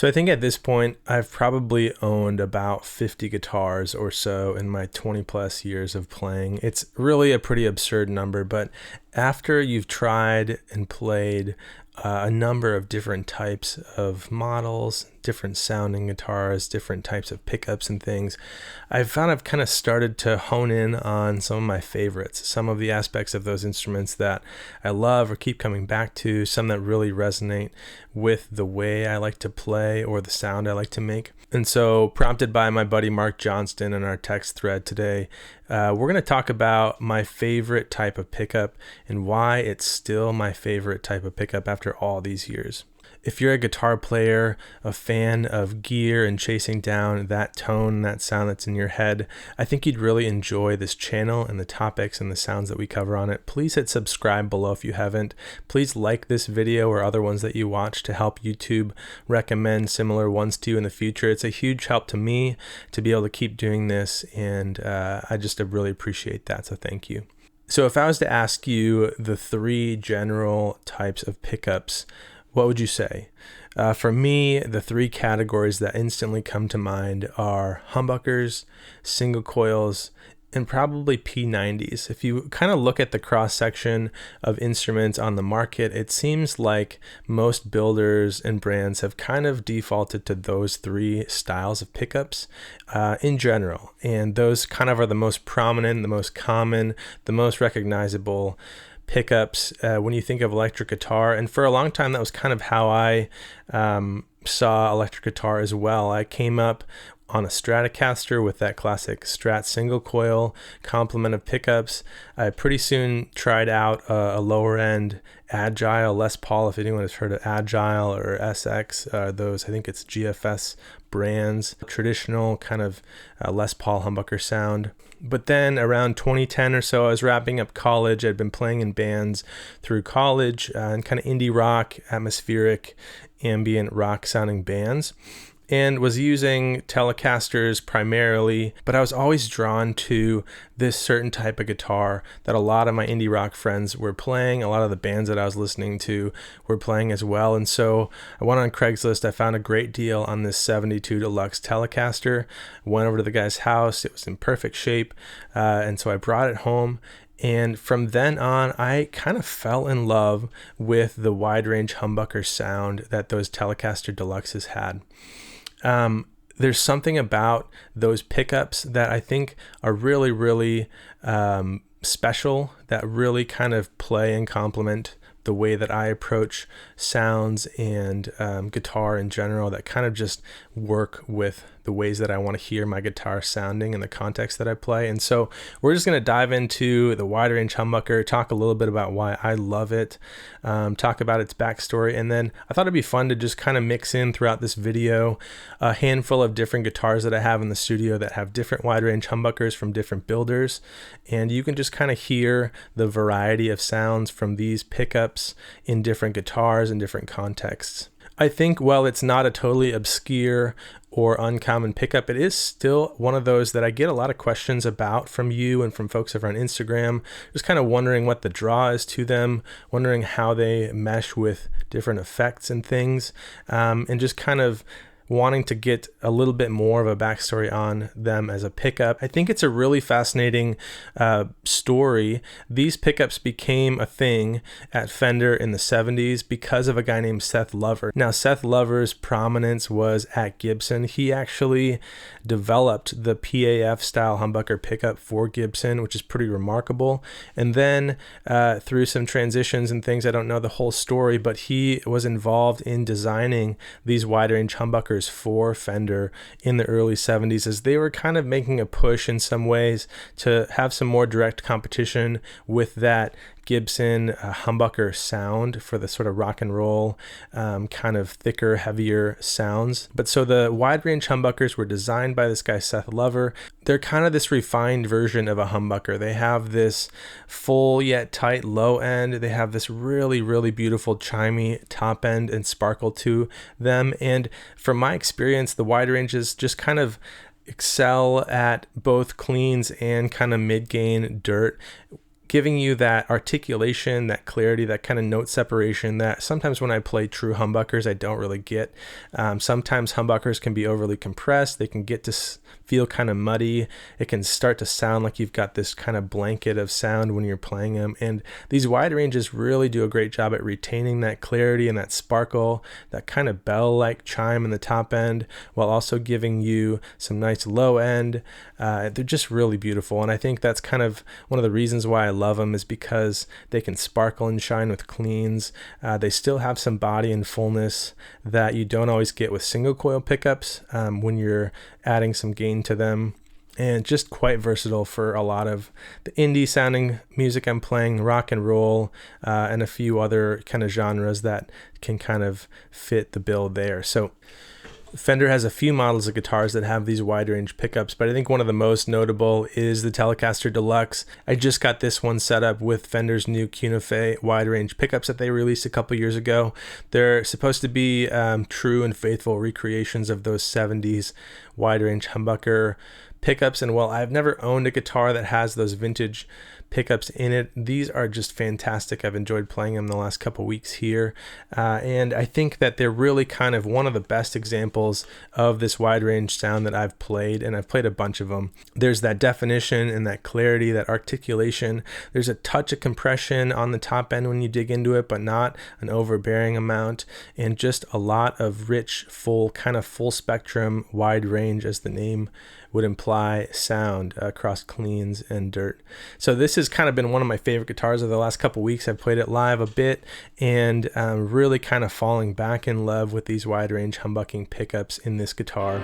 So I think at this point, I've probably owned about 50 guitars or so in my 20 plus years of playing. It's really a pretty absurd number, but after you've tried and played a number of different types of models, different sounding guitars, different types of pickups and things, I've found I've kind of started to hone in on some of my favorites, some of the aspects of those instruments that I love or keep coming back to, some that really resonate with the way I like to play or the sound I like to make. And so, prompted by my buddy Mark Johnston in our text thread today, we're going to talk about my favorite type of pickup and why it's still my favorite type of pickup after all these years. If you're a guitar player, a fan of gear and chasing down that tone, that sound that's in your head, I think you'd really enjoy this channel and the topics and the sounds that we cover on it. Please hit subscribe below if you haven't. Please like this video or other ones that you watch to help YouTube recommend similar ones to you in the future. It's a huge help to me to be able to keep doing this, and I just really appreciate that, so thank you. So if I was to ask you the three general types of pickups, what would you say? For me, the three categories that instantly come to mind are humbuckers, single coils, and probably P90s. If you kind of look at the cross-section of instruments on the market, it seems like most builders and brands have kind of defaulted to those three styles of pickups in general. And those kind of are the most prominent, the most common, the most recognizable pickups when you think of electric guitar. And for a long time, that was kind of how I saw electric guitar as well. I came up on a Stratocaster with that classic Strat single coil complement of pickups. I pretty soon tried out a lower end Agile Les Paul, if anyone has heard of Agile or SX, those, I think it's GFS brands, traditional kind of Les Paul humbucker sound. But then around 2010 or so, I was wrapping up college. I'd been playing in bands through college and kind of indie rock, atmospheric, ambient rock sounding bands, and was using Telecasters primarily, but I was always drawn to this certain type of guitar that a lot of my indie rock friends were playing. A lot of the bands that I was listening to were playing as well. And so I went on Craigslist. I found a great deal on this 72 Deluxe Telecaster. Went over to the guy's house. It was in perfect shape. And so I brought it home. And from then on, I kind of fell in love with the wide range humbucker sound that those Telecaster Deluxes had. There's something about those pickups that I think are really, really special, that really kind of play and complement the way that I approach sounds and guitar in general, that kind of just work with the ways that I want to hear my guitar sounding and the context that I play. And so we're just going to dive into the wide range humbucker, talk a little bit about why I love it, talk about its backstory, and then I thought it'd be fun to just kind of mix in throughout this video a handful of different guitars that I have in the studio that have different wide range humbuckers from different builders, and you can just kind of hear the variety of sounds from these pickups in different guitars and different contexts. I think while it's not a totally obscure or uncommon pickup, it is still one of those that I get a lot of questions about from you and from folks over on Instagram, just kind of wondering what the draw is to them, wondering how they mesh with different effects and things, and just kind of wanting to get a little bit more of a backstory on them as a pickup. I think it's a really fascinating story. These pickups became a thing at Fender in the 70s because of a guy named Seth Lover. Now, Seth Lover's prominence was at Gibson. He actually developed the PAF style humbucker pickup for Gibson, which is pretty remarkable. And then through some transitions and things, I don't know the whole story, but he was involved in designing these wide range humbuckers for Fender in the early 70s, as they were kind of making a push in some ways to have some more direct competition with that Gibson humbucker sound for the sort of rock and roll kind of thicker, heavier sounds. But so the wide range humbuckers were designed by this guy Seth Lover. They're kind of this refined version of a humbucker. They have this full yet tight low end. They have this really, really beautiful chimey top end and sparkle to them. And from my experience, the wide ranges just kind of excel at both cleans and kind of mid-gain dirt, giving you that articulation, that clarity, that kind of note separation that sometimes when I play true humbuckers, I don't really get. Sometimes humbuckers can be overly compressed. They can get to feel kind of muddy. It can start to sound like you've got this kind of blanket of sound when you're playing them. And these wide ranges really do a great job at retaining that clarity and that sparkle, that kind of bell-like chime in the top end, while also giving you some nice low end. They're just really beautiful. And I think that's kind of one of the reasons why I love them, is because they can sparkle and shine with cleans. They still have some body and fullness that you don't always get with single coil pickups when you're adding some gain to them, and just quite versatile for a lot of the indie sounding music I'm playing, rock and roll, and a few other kind of genres that can kind of fit the bill there. So Fender has a few models of guitars that have these wide range pickups, but I think one of the most notable is the Telecaster Deluxe. I just got this one set up with Fender's new CuNiFe wide range pickups that they released a couple years ago. They're supposed to be true and faithful recreations of those 70s wide range humbucker pickups. And while I've never owned a guitar that has those vintage pickups in it, these are just fantastic. I've enjoyed playing them the last couple weeks here, and I think that they're really kind of one of the best examples of this wide range sound that I've played, and I've played a bunch of them. There's that definition and that clarity, that articulation. There's a touch of compression on the top end when you dig into it, but not an overbearing amount, and just a lot of rich, full, kind of full spectrum, wide range, as the name would imply, sound across cleans and dirt. So this has kind of been one of my favorite guitars of the last couple weeks. I've played it live a bit, and really kind of falling back in love with these wide range humbucking pickups in this guitar.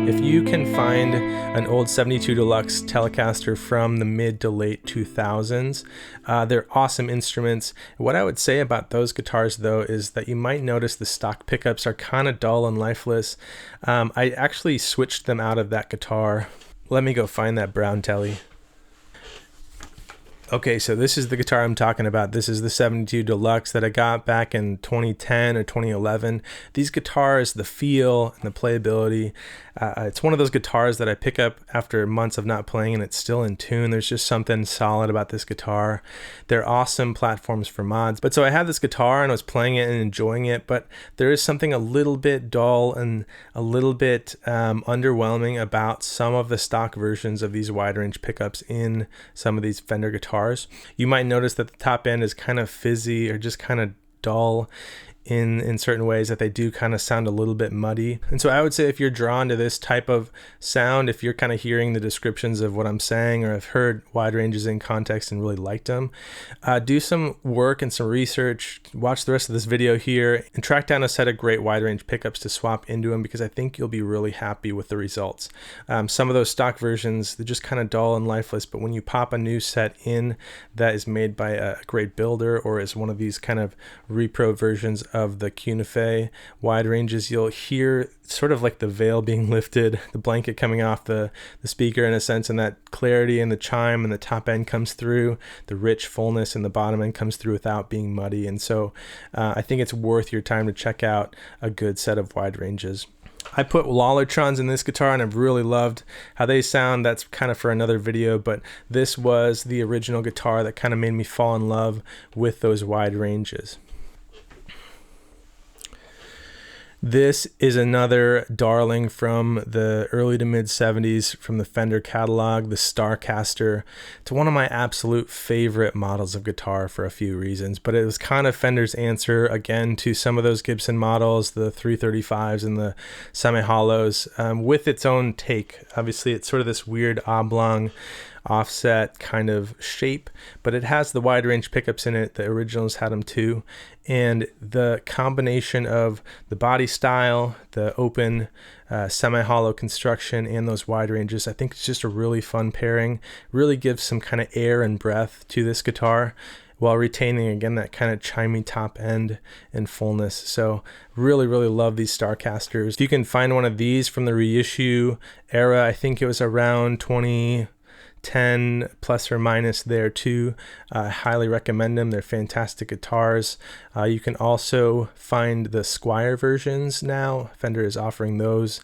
If you can find an old 72 Deluxe Telecaster from the mid to late 2000s, they're awesome instruments. What I would say about those guitars, though, is that you might notice the stock pickups are kind of dull and lifeless. I actually switched them out of that guitar. Let me go find that brown telly. Okay, so this is the guitar I'm talking about. This is the 72 Deluxe that I got back in 2010 or 2011. These guitars, the feel and the playability, it's one of those guitars that I pick up after months of not playing and it's still in tune. There's just something solid about this guitar. They're awesome platforms for mods. But so I had this guitar and I was playing it and enjoying it, but there is something a little bit dull and a little bit underwhelming about some of the stock versions of these wide range pickups in some of these Fender guitars. You might notice that the top end is kind of fizzy or just kind of dull in certain ways, that they do kind of sound a little bit muddy. And so I would say if you're drawn to this type of sound, if you're kind of hearing the descriptions of what I'm saying, or have heard wide ranges in context and really liked them, do some work and some research, watch the rest of this video here, and track down a set of great wide range pickups to swap into them, because I think you'll be really happy with the results. Some of those stock versions, they're just kind of dull and lifeless, but when you pop a new set in that is made by a great builder, or is one of these kind of repro versions of the CuNiFe wide ranges, you'll hear sort of like the veil being lifted, the blanket coming off the speaker in a sense, and that clarity and the chime and the top end comes through, the rich fullness and the bottom end comes through without being muddy. And so I think it's worth your time to check out a good set of wide ranges. I put Lollertrons in this guitar and I've really loved how they sound. That's kind of for another video, but this was the original guitar that kind of made me fall in love with those wide ranges. This is another darling from the early to mid 70s from the Fender catalog, the Starcaster. It's one of my absolute favorite models of guitar for a few reasons, but it was kind of Fender's answer again to some of those Gibson models, the 335s and the semi-hollows, with its own take. Obviously, it's sort of this weird oblong offset kind of shape, but it has the wide range pickups in it. The originals had them too, and the combination of the body style, the open semi-hollow construction, and those wide ranges, I think it's just a really fun pairing. Really gives some kind of air and breath to this guitar while retaining again that kind of chimey top end and fullness. So really love these Starcasters. If you can find one of these from the reissue era, I think it was around 2010 plus or minus there too. I highly recommend them. They're fantastic guitars. You can also find the Squier versions now. Fender is offering those.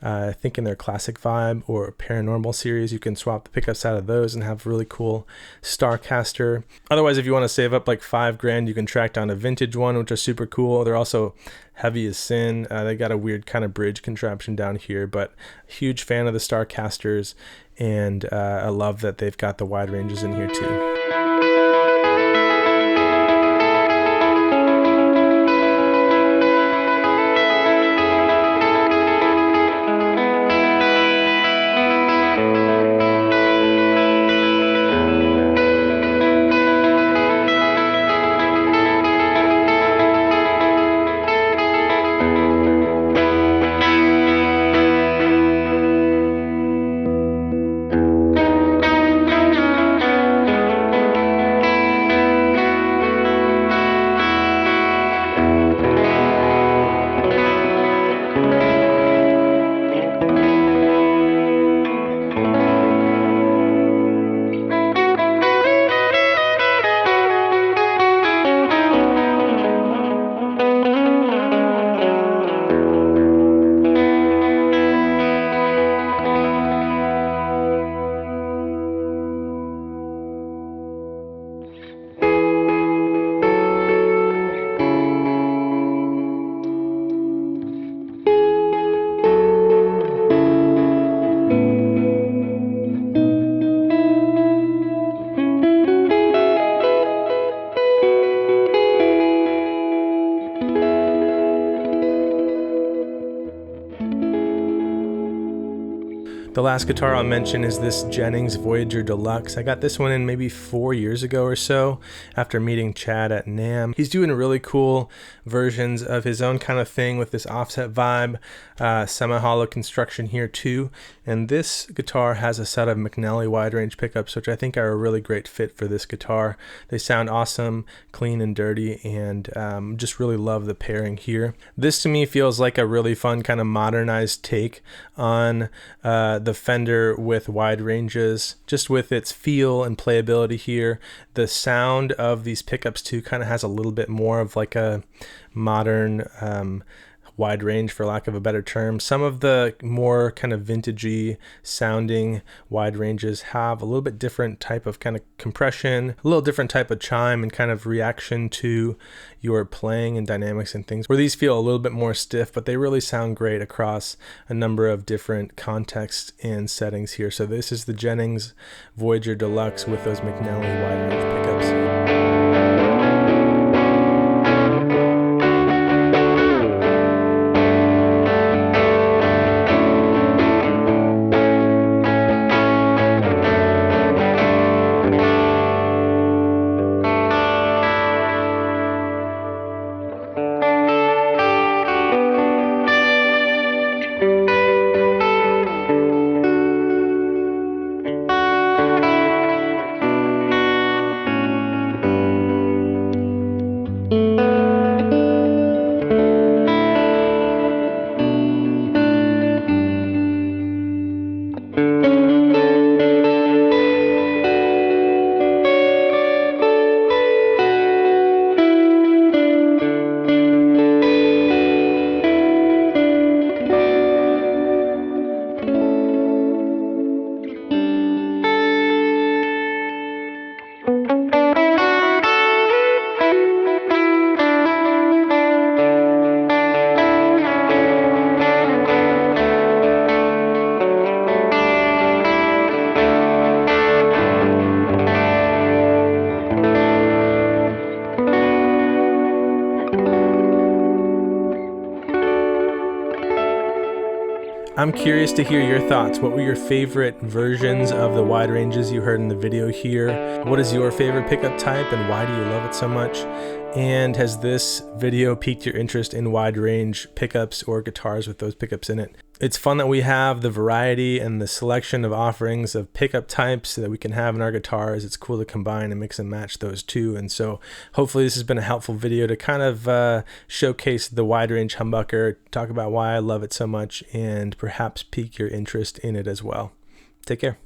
I think in their classic vibe or paranormal series, you can swap the pickups out of those and have really cool Starcaster. Otherwise, if you want to save up like $5,000, you can track down a vintage one, which are super cool. They're also heavy as sin. They got a weird kind of bridge contraption down here, but huge fan of the Starcasters, and I love that they've got the wide ranges in here too. The last guitar I'll mention is this Jennings Voyager Deluxe. I got this one in maybe 4 years ago or so after meeting Chad at NAMM. He's doing really cool versions of his own kind of thing with this offset vibe, semi-hollow construction here too. And this guitar has a set of McNelly wide range pickups, which I think are a really great fit for this guitar. They sound awesome, clean and dirty, and just really love the pairing here. This to me feels like a really fun kind of modernized take on the Fender with wide ranges, just with its feel and playability here. The sound of these pickups too kind of has a little bit more of like a modern wide range, for lack of a better term. Some of the more kind of vintagey sounding wide ranges have a little bit different type of kind of compression, a little different type of chime and kind of reaction to your playing and dynamics and things, where these feel a little bit more stiff, but they really sound great across a number of different contexts and settings here. So this is the Jennings Voyager Deluxe with those McNelly wide range pickups. I'm curious to hear your thoughts. What were your favorite versions of the wide ranges you heard in the video here? What is your favorite pickup type and why do you love it so much? And has this video piqued your interest in wide range pickups or guitars with those pickups in it? It's fun that we have the variety and the selection of offerings of pickup types that we can have in our guitars. It's cool to combine and mix and match those two. And so hopefully this has been a helpful video to kind of showcase the wide range humbucker, talk about why I love it so much, and perhaps pique your interest in it as well. Take care.